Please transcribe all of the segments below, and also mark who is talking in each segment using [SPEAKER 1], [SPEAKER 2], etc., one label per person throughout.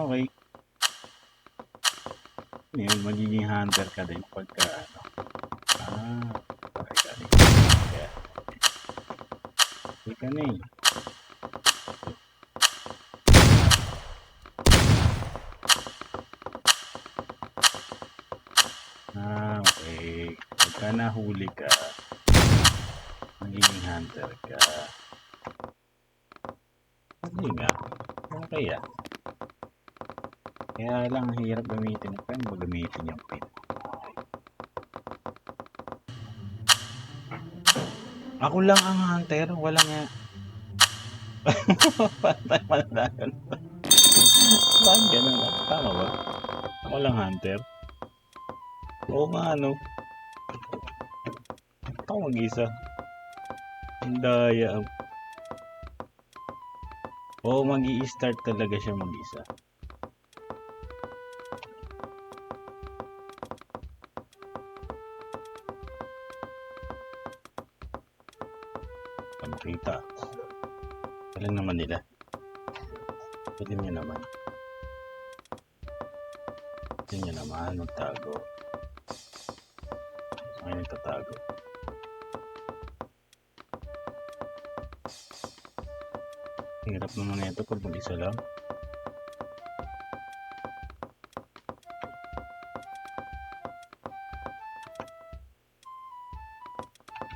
[SPEAKER 1] Okay. Ngayon, magiging hunter ka din pagka ano. Okay. Kaya, hindi ka na eh. Okay. Pagka nahuli ka, magiging hunter ka. Hindi nga. Okay ah. Kaya lang hirap gamitin. Paano ba gamitin yung pin? Ako lang ang hunter. Wala nga. Patay manlagan. Bakit ganun? Tama ba? Ako lang hunter. Oo nga ano. Ako mag-isa. Ang daya. Oo, mag-i-start talaga siya mag-isa. Makita. Kailan naman nila? Pwede niya naman. Pwede niya naman magtago. Ngayon nagtatago. Hirap naman na ito pag mag-isa lang.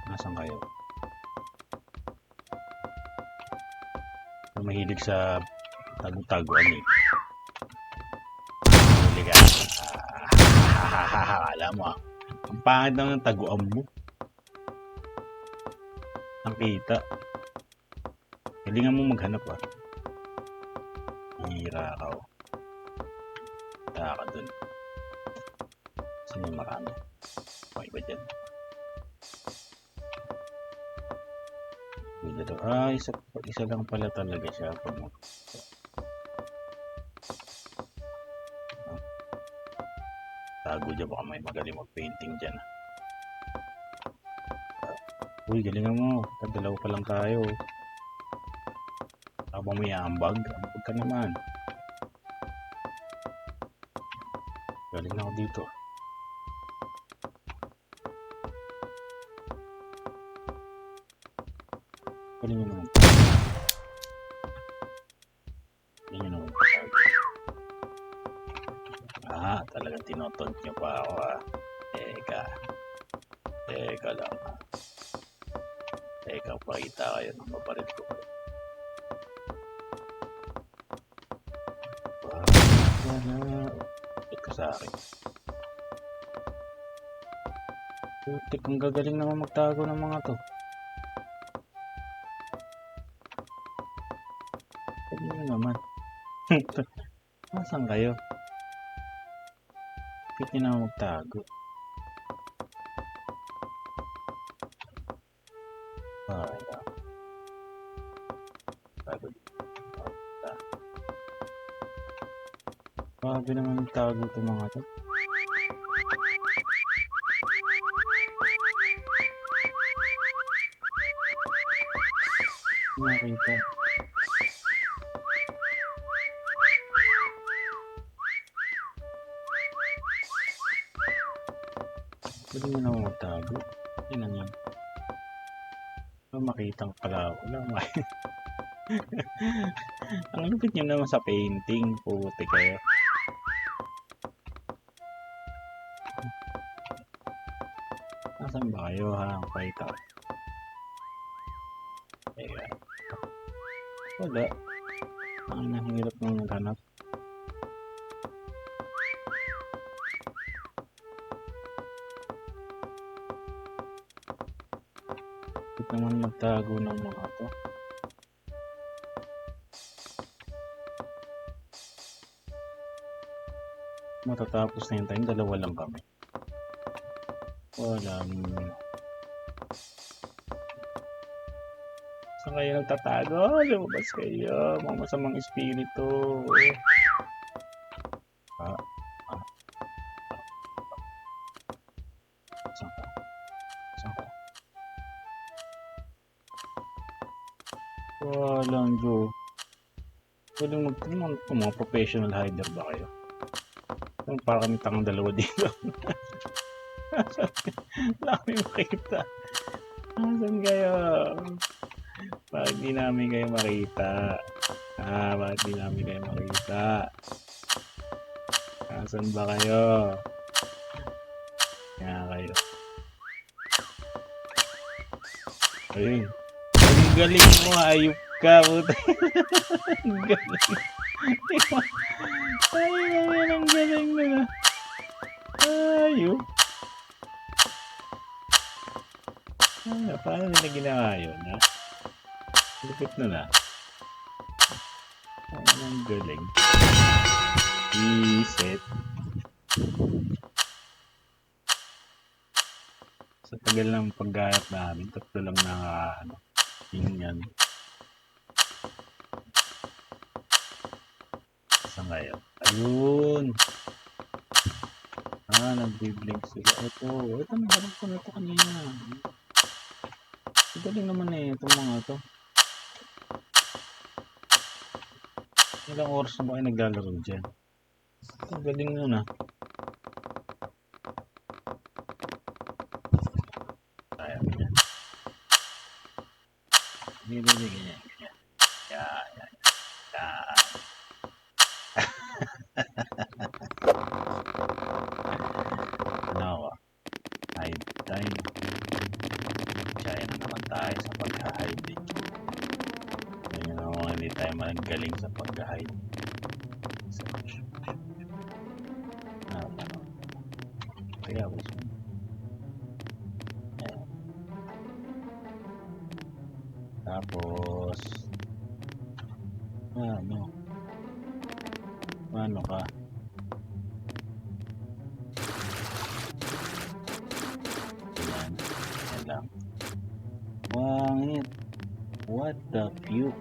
[SPEAKER 1] Nasaan kayo? Mahilig sa tago-taguan eh. Huli ka. Alam mo ah. Ang pangit naman ng taguan mo. Ang kita. Hilingan mo maghanap ah. Hira ka oh. Hira ka dun. Saan yung marami? Okay ba dyan? Isa lang pala talaga siya pag tago dyan, baka may magaling mag-painting dyan. Uy, galingan mo. Dalawa pa lang tayo. Habang may ambag ka naman. Galing na ako dito. Galing nyo naman. Talagang tinotont nyo pa ako ah. Teka lang ah. Teka, pakita kayo ng mapalit ko. Bakit ka sa akin? Putik, ang gagaling naman magtago ng mga to. Pwede nyo naman. Nasaan kayo? Pwede nyo naman magtago. Grabe naman magtago itong mga to. Nakita. Pwede mo naman magtago. Yan naman. Makitang pala ako lang. Ang lupit nyo naman sa painting. Puti kayo. Nasaan ba kayo ha? Ang pakita. Wala. Ang nahirap nang maghanap. Bakit naman magtago ng mga to? Matatapos na yung time. Dalawa lang kami. Walang... Saan kayo nagtatago? Lumabas kayo. Mga masamang espiritu. Ah, ah, saan ka? Saan ka? Walang Diyo. Pwedeng mga professional hider ba kayo? Para kami tangang dalawa dito. Wala kami makita. Nasaan kayo? Bakit di namin kayo makita? Bakit di namin kayo makita? Nasaan ba kayo? Kaya kayo. Ayun. Ang galing mo, ayup ka. Puta. Ang galing. Ayun, ang galing mo na. Ayup. Paano nila ginawa yun, ha? Lupit na na. Ang galing. Reset. Sa tagal ng paggayat namin, tatlo lang na yun yan. Saan kayo? Ayun! Nag-blink sila. Ito, naharap ko na ito kanina. Galing naman itong mga ito. Ilang oras na ba kayo naglalaro dyan? Ito, galing nun Kaya mo yan. Hindi, ganyan. Yan. Ano hide time. Kaya na naman tayo sa pag-hide. Ngayon naman hindi tayo magaling sa pag-hide. Kaya gusto mo. Tapos ano ka? Yan lang. Wangit. What the fuck?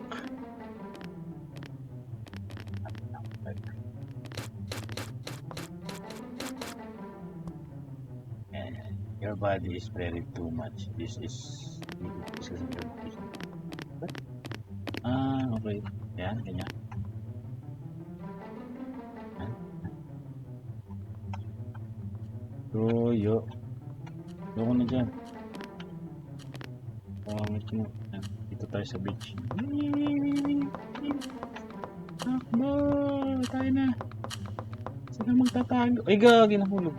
[SPEAKER 1] Your body is very too much. This is okay. Yan, ganyan. Yo. Loko na dyan. Pangit mo. Dito tayo sa beach. Takbo! Tayo na. Sila magtatago. Ay, gagi, nahulog.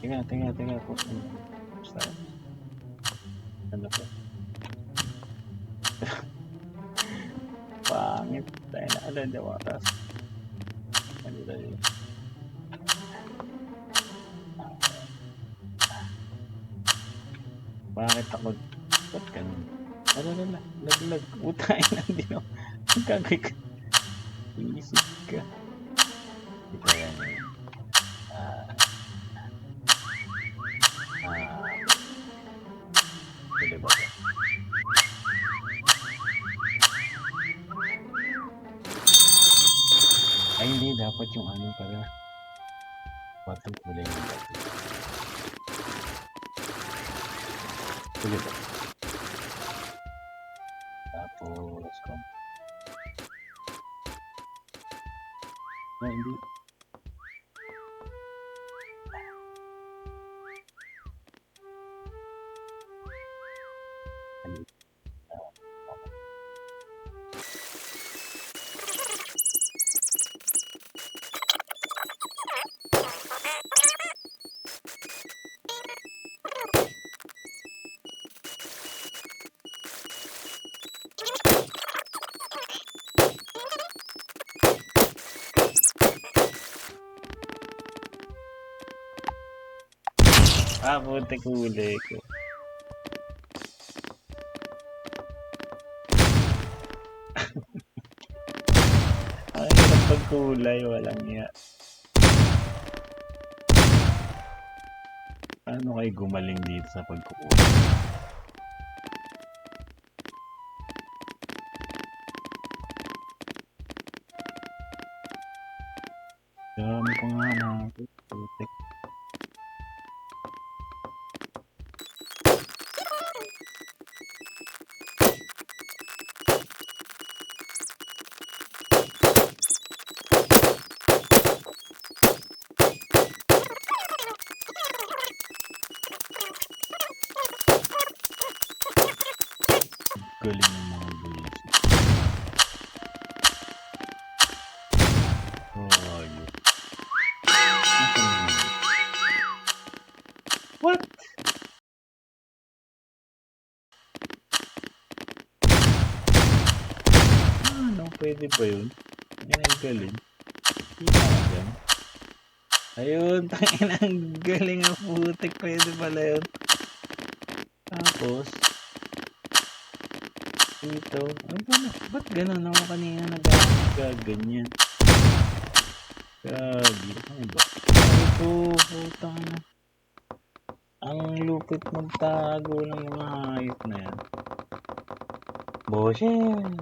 [SPEAKER 1] Teka. Post mo. Post tayo. Ano po? Pangit. Tayo na. Alam, di wakas. Ano tayo? Bakit ako? Ba't ganun? Laglag. Utay na. Hindi na. Magkagay ka. Iisip ka. Ito yan. Pwede ba ito? Ay, hindi. Dapat yung ano pala. Batang kulay yung batang. Pwede ba? Tapos, hindi. Puti kulay ko. Ang hirap pagkulay, walang iya. Paano kayo gumaling dito sa pagkukuha? Dami ko nga na. Putik. Galing ng mga bulis. Oh, ayun. What? Ano? Pwede ba yun? Yan ang galing. Kita ka dyan. Ayun, tangin ang galing ang putik. Pwede pala yun. Tapos, dito. Ano ba na? Ba't ganun ako kanina nagaganyan? Gagi. Ano ba? Ito, putang na. Ang lupit magtago ng mga hayop na yan. Boshen!